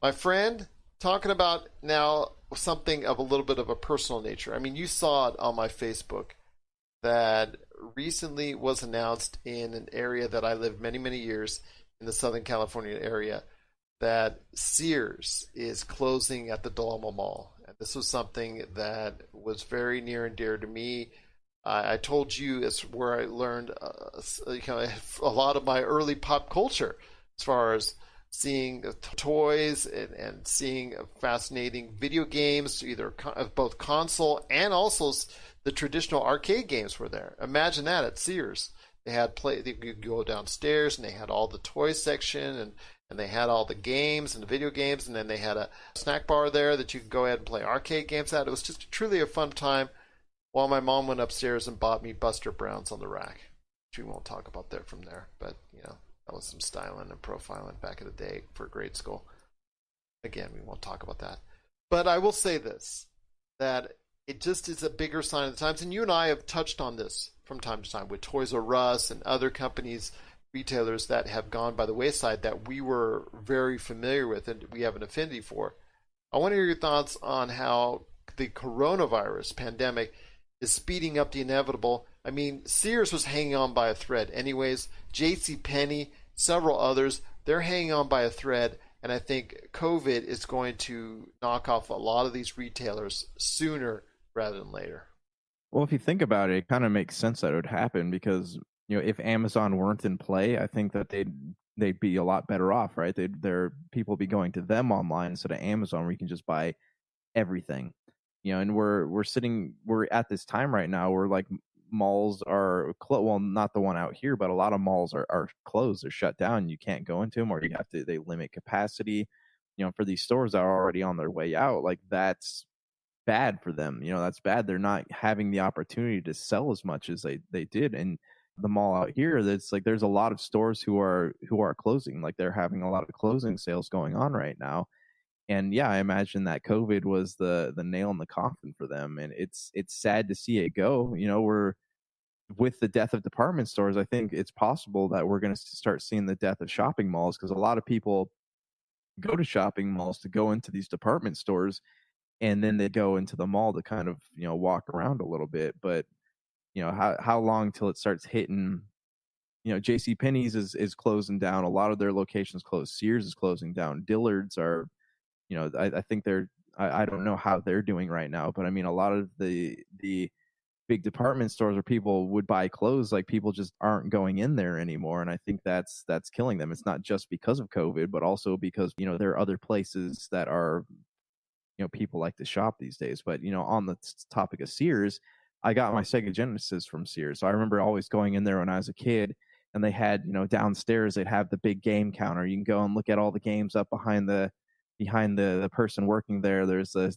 My friend, talking about now something of a little bit of a personal nature. I mean, you saw it on my Facebook that recently was announced in an area that I lived many, many years in the Southern California area, that Sears is closing at the Del Amo Mall. And this was something that was very near and dear to me. I told you it's where I learned a lot of my early pop culture, as far as seeing toys and seeing fascinating video games, either both console and also the traditional arcade games were there. Imagine that at Sears. They had you could go downstairs and they had all the toy section and they had all the games and the video games, and then they had a snack bar there that you could go ahead and play arcade games at. It was just truly a fun time, while my mom went upstairs and bought me Buster Browns on the rack. We won't talk about that from there, but that was some styling and profiling back in the day for grade school. Again, we won't talk about that. But I will say this, that it just is a bigger sign of the times, and you and I have touched on this from time to time with Toys R Us and other companies, retailers that have gone by the wayside that we were very familiar with and we have an affinity for. I want to hear your thoughts on how the coronavirus pandemic is speeding up the inevitable. I mean, Sears was hanging on by a thread anyways. JCPenney, several others, they're hanging on by a thread, and I think COVID is going to knock off a lot of these retailers sooner rather than later. Well, if you think about it, it kind of makes sense that it would happen, because if Amazon weren't in play, I think that they'd be a lot better off, right? Their people be going to them online instead of Amazon, where you can just buy everything. And we're at this time right now where like malls are well, not the one out here, but a lot of malls are closed, they're shut down. You can't go into them, or they limit capacity. For these stores that are already on their way out, like that's bad for them. That's bad. They're not having the opportunity to sell as much as they did. And the mall out here, that's like there's a lot of stores who are closing. Like they're having a lot of closing sales going on right now. And yeah, I imagine that COVID was the nail in the coffin for them. And it's sad to see it go. We're with the death of department stores, I think it's possible that we're going to start seeing the death of shopping malls, because a lot of people go to shopping malls to go into these department stores, and then they go into the mall to kind of walk around a little bit. But how long till it starts hitting? JCPenney's is closing down. A lot of their locations closed. Sears is closing down. Dillard's are, I think I don't know how they're doing right now, but I mean, a lot of the big department stores where people would buy clothes, like people just aren't going in there anymore. And I think that's killing them. It's not just because of COVID, but also because, there are other places that are, people like to shop these days. But, on the topic of Sears, I got my Sega Genesis from Sears. So I remember always going in there when I was a kid, and they had, downstairs, they'd have the big game counter. You can go and look at all the games up behind the person working there. There's the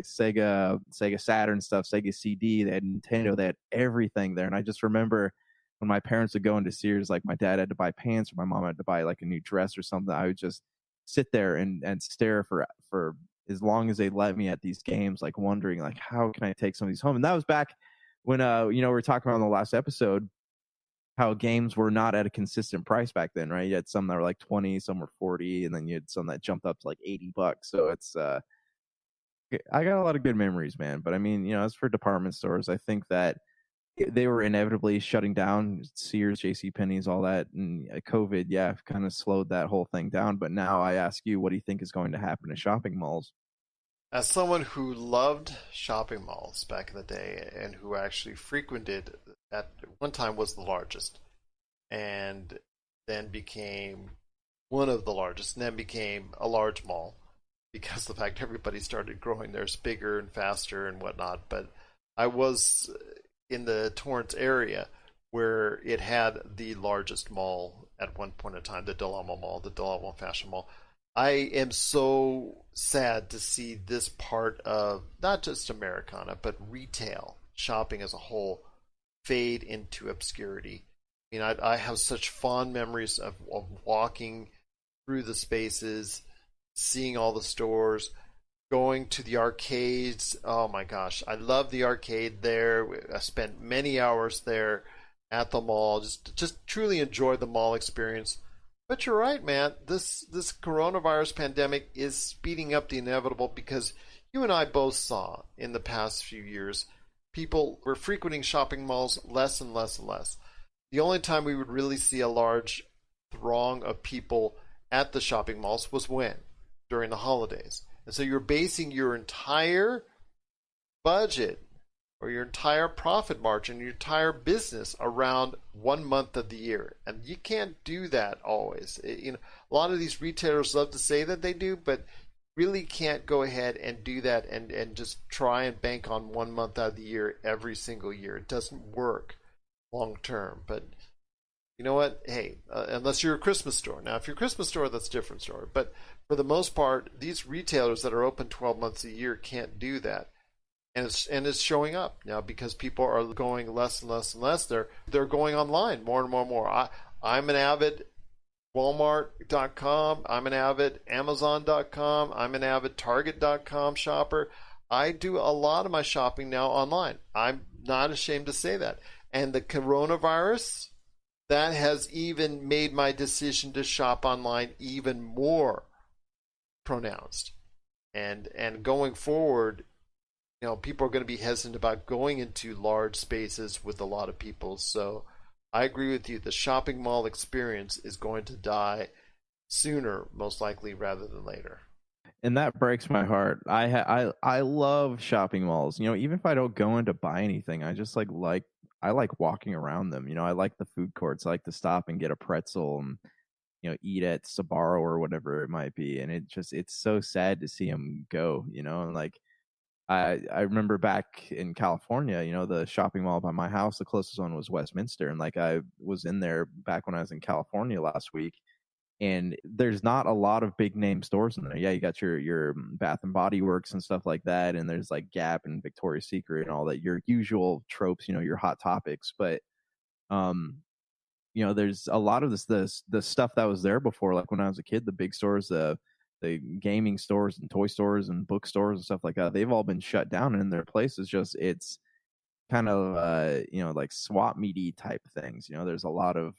Sega Saturn stuff, Sega CD, they had Nintendo, they had everything there. And I just remember when my parents would go into Sears, like my dad had to buy pants or my mom had to buy like a new dress or something, I would just sit there and stare for as long as they let me at these games, like wondering like, how can I take some of these home? And that was back when we were talking about in the last episode how games were not at a consistent price back then, right? You had some that were like 20, some were 40, and then you had some that jumped up to like $80. So it's I got a lot of good memories, man. But I mean, as for department stores, I think that they were inevitably shutting down. Sears, JCPenney's, all that, and COVID, kind of slowed that whole thing down. But now I ask you, what do you think is going to happen to shopping malls? As someone who loved shopping malls back in the day and who actually frequented, at one time was the largest, and then became one of the largest, and then became a large mall because of the fact everybody started growing theirs bigger and faster and whatnot. But I was in the Torrance area where it had the largest mall at one point in time, the Del Amo Mall, the Del Amo Fashion Mall. I am so sad to see this part of not just Americana, but retail shopping as a whole fade into obscurity. I mean, I have such fond memories of walking through the spaces, seeing all the stores, going to the arcades. Oh my gosh, I love the arcade there. I spent many hours there at the mall. Just truly enjoyed the mall experience. But you're right, man. This coronavirus pandemic is speeding up the inevitable, because you and I both saw in the past few years people were frequenting shopping malls less and less and less. The only time we would really see a large throng of people at the shopping malls was when? During the holidays. And so you're basing your entire budget or your entire profit margin, your entire business around 1 month of the year. And you can't do that always. A lot of these retailers love to say that they do, but really can't go ahead and do that and just try and bank on 1 month out of the year every single year. It doesn't work long term. But you know what? Hey, unless you're a Christmas store. Now, if you're a Christmas store, that's a different story. But for the most part, these retailers that are open 12 months a year can't do that. And it's showing up now because people are going less and less and less. They're going online more and more and more. I'm an avid Walmart.com. I'm an avid Amazon.com. I'm an avid Target.com shopper. I do a lot of my shopping now online. I'm not ashamed to say that. And the coronavirus, that has even made my decision to shop online even more pronounced. And going forward, people are going to be hesitant about going into large spaces with a lot of people. So I agree with you. The shopping mall experience is going to die sooner, most likely, rather than later. And that breaks my heart. I love shopping malls. Even if I don't go in to buy anything, I just like walking around them. I like the food courts. I like to stop and get a pretzel and eat at Sbarro or whatever it might be. And it's so sad to see them go. And like I remember back in California, the shopping mall by my house, the closest one was Westminster, and like I was in there back when I was in California last week. And there's not a lot of big name stores in there. Yeah, you got your Bath and Body Works and stuff like that, and there's like Gap and Victoria's Secret and all that, your usual tropes, your Hot Topics. But there's a lot of the stuff that was there before, like when I was a kid, the big stores, the gaming stores and toy stores and bookstores and stuff like that, they've all been shut down, and in their place is just, it's kind of like swap meaty type things. There's a lot of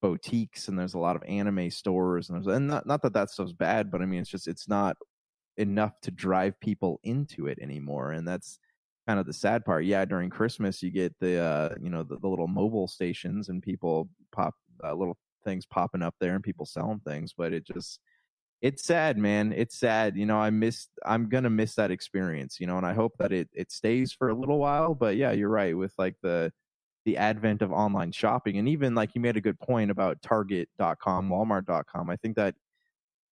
boutiques, and there's a lot of anime stores, and not that stuff's bad, but I mean, it's not enough to drive people into it anymore. And that's kind of the sad part. Yeah, during Christmas you get the the little mobile stations, and people pop little things popping up there, and people selling things, but It's sad, man. It's sad. I'm gonna miss that experience, and I hope that it stays for a little while. But yeah, you're right with like the advent of online shopping, and even like you made a good point about Target.com, Walmart.com. I think that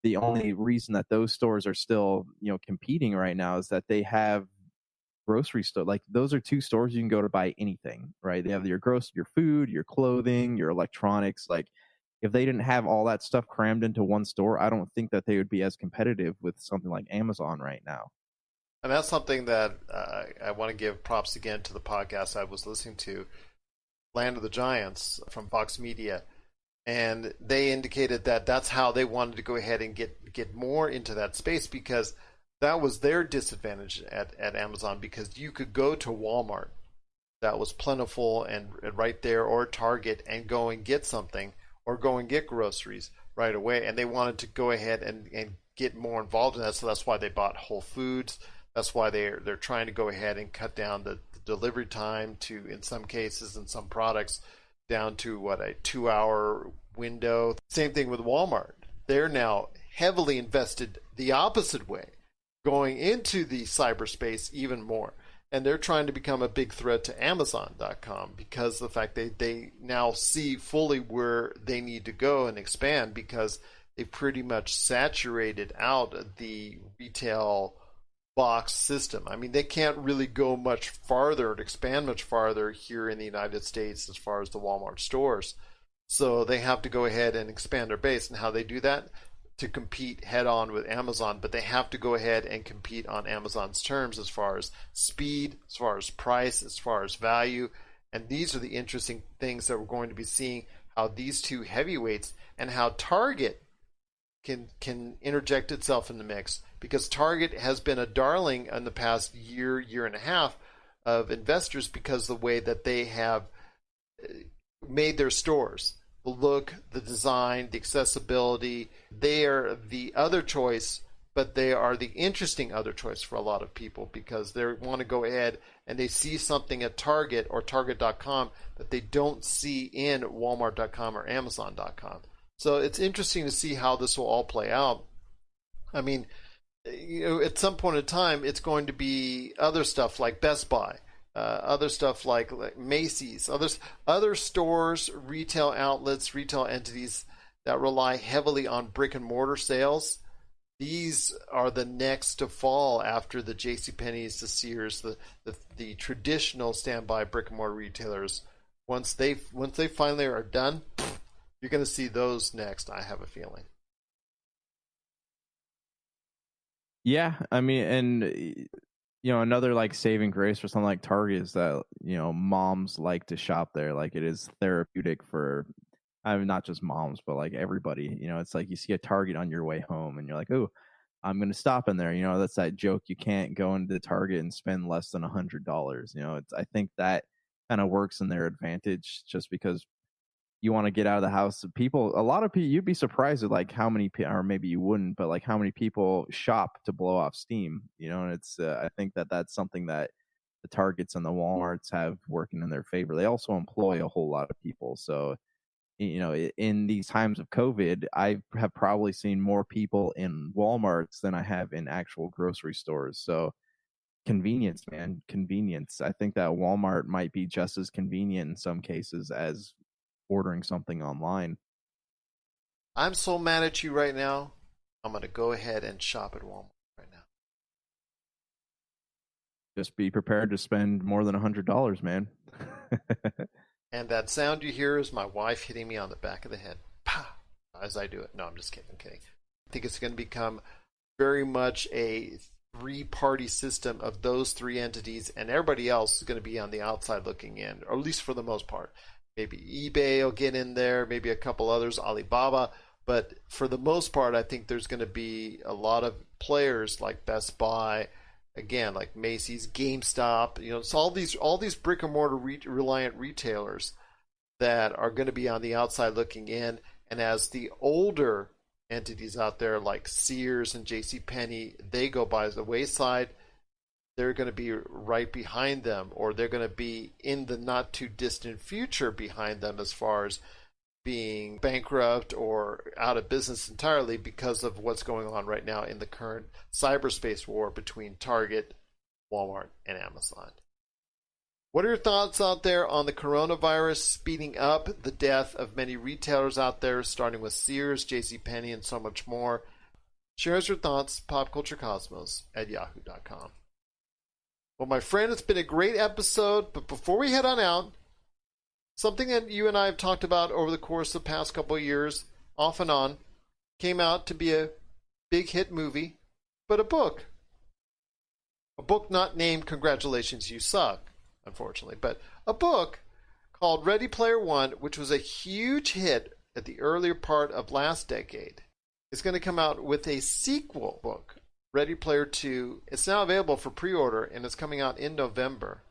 the only reason that those stores are still, competing right now is that they have grocery store. Like those are two stores you can go to buy anything, right? They have your food, your clothing, your electronics. Like if they didn't have all that stuff crammed into one store, I don't think that they would be as competitive with something like Amazon right now. And that's something that I want to give props again to the podcast I was listening to, Land of the Giants from Fox Media. And they indicated that that's how they wanted to go ahead and get more into that space, because that was their disadvantage at Amazon, because you could go to Walmart that was plentiful and right there, or Target, and go and get something, or go and get groceries right away. And they wanted to go ahead and get more involved in that. So that's why they bought Whole Foods. That's why they're trying to go ahead and cut down the delivery time to, in some cases, in some products, down to a 2-hour window. Same thing with Walmart. They're now heavily invested the opposite way, going into the cyberspace even more. And they're trying to become a big threat to Amazon.com, because of the fact they now see fully where they need to go and expand, because they've pretty much saturated out the retail box system. I mean, they can't really go much farther and expand much farther here in the United States as far as the Walmart stores. So they have to go ahead and expand their base. And how they do that? To compete head on with Amazon, but they have to go ahead and compete on Amazon's terms as far as speed, as far as price, as far as value. And these are the interesting things that we're going to be seeing, how these two heavyweights and how Target can interject itself in the mix, because Target has been a darling in the past year and a half of investors, because of the way that they have made their stores. The look, the design, the accessibility. They are the other choice, but they are the interesting other choice for a lot of people, because they want to go ahead and they see something at Target or Target.com that they don't see in Walmart.com or Amazon.com. So it's interesting to see how this will all play out. I mean, at some point in time, it's going to be other stuff like Best Buy, other stuff like Macy's, other stores, retail outlets, retail entities that rely heavily on brick and mortar sales. These are the next to fall after the JCPenney's, the Sears, the traditional standby brick and mortar retailers. Once they finally are done, you're going to see those next, I have a feeling. Yeah, I mean, and another like saving grace for something like Target is that moms like to shop there. Like it is therapeutic for, I mean, not just moms, but like everybody. It's like you see a Target on your way home, and you're like, oh, I'm going to stop in there. That's that joke. You can't go into Target and spend less than $100. I think that kind of works in their advantage, just because you want to get out of the house. A lot of people, you'd be surprised at like how many, or maybe you wouldn't, but like how many people shop to blow off steam, and it's, I think that that's something that the Targets and the Walmarts have working in their favor. They also employ a whole lot of people. So, in these times of COVID, I have probably seen more people in Walmarts than I have in actual grocery stores. So convenience, man, convenience. I think that Walmart might be just as convenient in some cases as ordering something online. I'm so mad at you right now. I'm going to go ahead and shop at Walmart right now. Just be prepared to spend more than $100, man. And that sound you hear is my wife hitting me on the back of the head. Pow! As I do it. No, I'm just kidding. I'm kidding. I think it's going to become very much a three-party system of those three entities, and everybody else is going to be on the outside looking in, or at least for the most part. Maybe eBay will get in there, maybe a couple others, Alibaba. But for the most part, I think there's going to be a lot of players like Best Buy, again, like Macy's, GameStop. It's all these brick and mortar reliant retailers that are going to be on the outside looking in. And as the older entities out there like Sears and JCPenney, they go by the wayside, they're going to be right behind them, or they're going to be in the not too distant future behind them as far as being bankrupt or out of business entirely because of what's going on right now in the current cyberspace war between Target, Walmart, and Amazon. What are your thoughts out there on the coronavirus speeding up the death of many retailers out there, starting with Sears, JCPenney, and so much more? Share us your thoughts, popculturecosmos@yahoo.com. Well, my friend, it's been a great episode, but before we head on out, something that you and I have talked about over the course of the past couple of years, off and on, came out to be a big hit movie, but a book. A book not named Congratulations, You Suck, unfortunately, but a book called Ready Player One, which was a huge hit at the earlier part of last decade. It's going to come out with a sequel book, Ready Player 2. It's now available for pre-order, and it's coming out in November.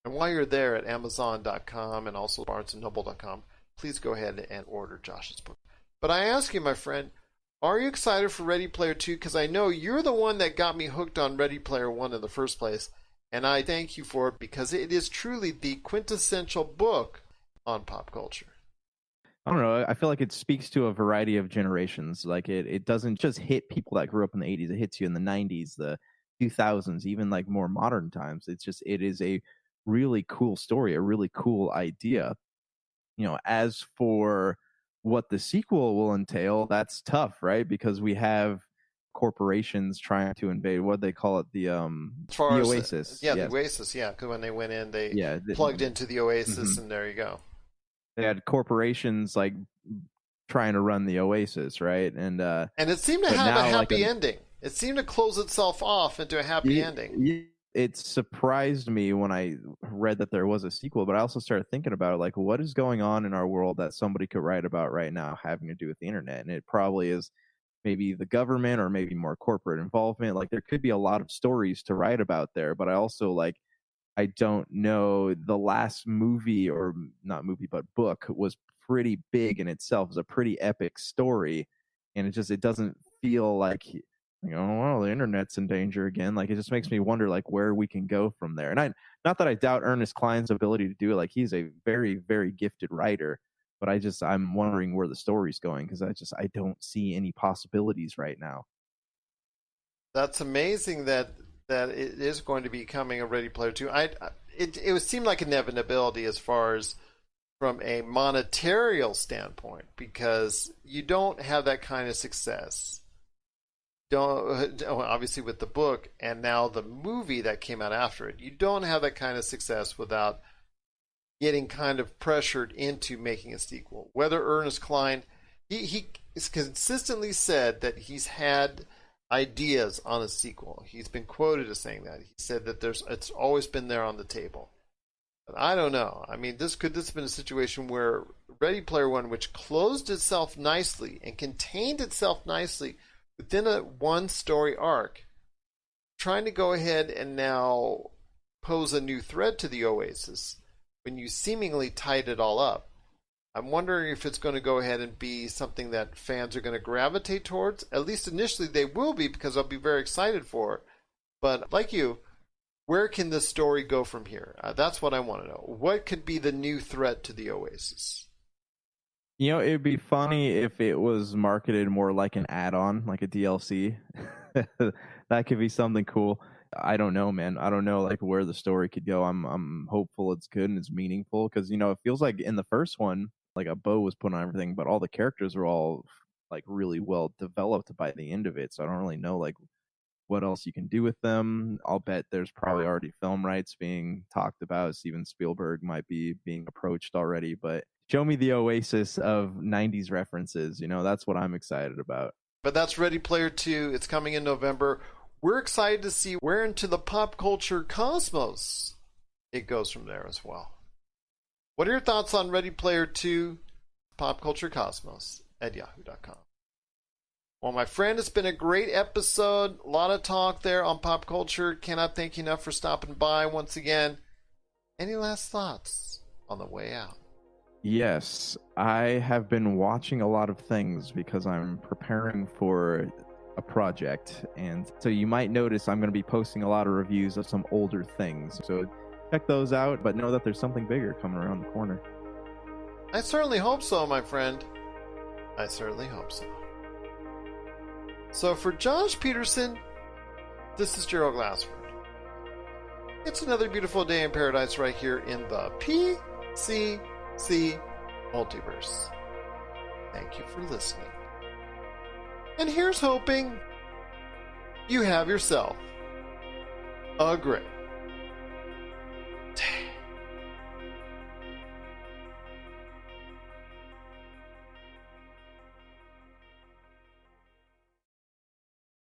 And while you're there at Amazon.com and also BarnesandNoble.com, please go ahead and order Josh's book. But I ask you, my friend, are you excited for Ready Player 2? Because I know you're the one that got me hooked on Ready Player 1 in the first place, and I thank you for it because it is truly the quintessential book on pop culture. I don't know. I feel like it speaks to a variety of generations. Like it doesn't just hit people that grew up in the 80s. It hits you in the 90s, the 2000s, even like more modern times. It is a really cool story, a really cool idea. As for what the sequel will entail, that's tough, right? Because we have corporations trying to invade, what they call it, the Oasis. The Oasis, yeah. Because when they went in, they plugged into the Oasis, and there you go. They had corporations like trying to run the Oasis, right? And it seemed to have a happy ending. It seemed to close itself off into a happy ending. It surprised me when I read that there was a sequel, but I also started thinking about it, like, what is going on in our world that somebody could write about right now having to do with the internet? And it probably is maybe the government or maybe more corporate involvement. Like, there could be a lot of stories to write about there, but I also I don't know, the last movie, or not movie, but book, was pretty big in itself. It was a pretty epic story. And it doesn't feel like, well, the internet's in danger again. Like, it just makes me wonder, where we can go from there. And not that I doubt Ernest Cline's ability to do it. Like, he's a very, very gifted writer, but I'm wondering where the story's going, because I don't see any possibilities right now. That's amazing that it is going to be coming a Ready Player 2. It would seem like inevitability as far as from a monetary standpoint, because you don't have that kind of success. Obviously with the book and now the movie that came out after it, you don't have that kind of success without getting kind of pressured into making a sequel. Whether Ernest Cline, he has consistently said that he's had ideas on a sequel. He's been quoted as saying that. He said that it's always been there on the table. But I don't know. I mean, this have been a situation where Ready Player One, which closed itself nicely and contained itself nicely within a one-story arc, trying to go ahead and now pose a new threat to the Oasis when you seemingly tied it all up. I'm wondering if it's going to go ahead and be something that fans are going to gravitate towards. At least initially they will be, because I'll be very excited for it. But like you, where can this story go from here? That's what I want to know. What could be the new threat to the Oasis? It'd be funny if it was marketed more like an add-on, like a DLC. That could be something cool. I don't know, man. I don't know where the story could go. I'm hopeful it's good and it's meaningful, because it feels like in the first one, a bow was put on everything, but all the characters were all really well developed by the end of it. So I don't really know what else you can do with them. I'll bet there's probably already film rights being talked about. Steven Spielberg might be being approached already, but show me the Oasis of 90s references. That's what I'm excited about. But that's Ready Player 2. It's coming in November. We're excited to see where into the pop culture cosmos it goes from there as well. What are your thoughts on Ready Player 2, popculturecosmos@yahoo.com? Well, my friend, it's been a great episode. A lot of talk there on pop culture. Cannot thank you enough for stopping by once again. Any last thoughts on the way out? Yes, I have been watching a lot of things because I'm preparing for a project. And so you might notice I'm going to be posting a lot of reviews of some older things. So check those out, but know that there's something bigger coming around the corner. I certainly hope so, my friend. I certainly hope so. So for Josh Peterson, this is Gerald Glassford. It's another beautiful day in paradise right here in the PCC Multiverse. Thank you for listening. And here's hoping you have yourself a great